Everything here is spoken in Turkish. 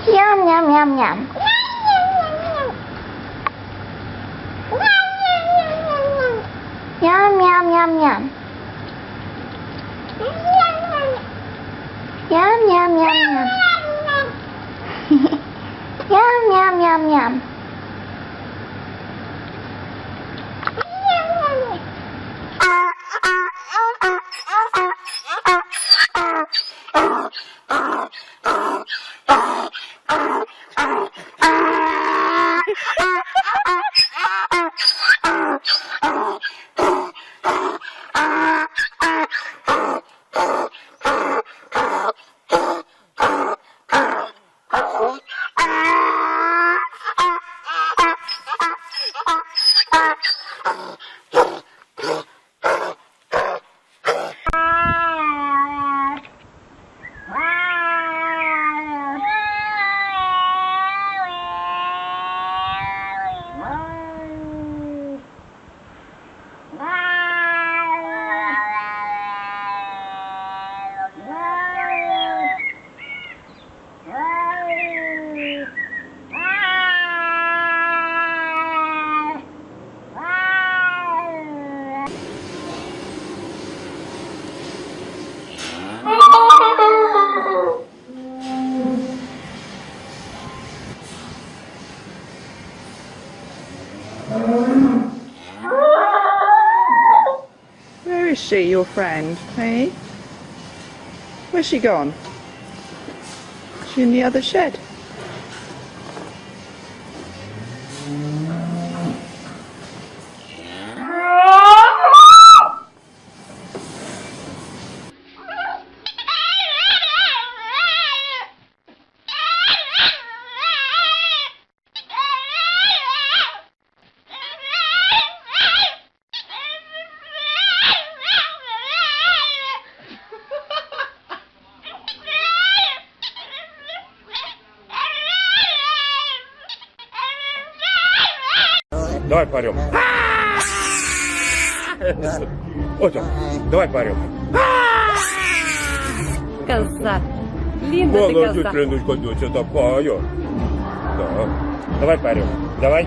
Yum yum yum yum. Yum yum yum yum. Yum yum yum yum. Yum yum yum yum. Where is she, your friend, hey? Where's she gone? Is she in the other shed? Давай поорем. Вот он. Давай поорем. Коза. Линда ты Молодец, коза. Леночка, доча такая. Да. Давай поорем. Давай.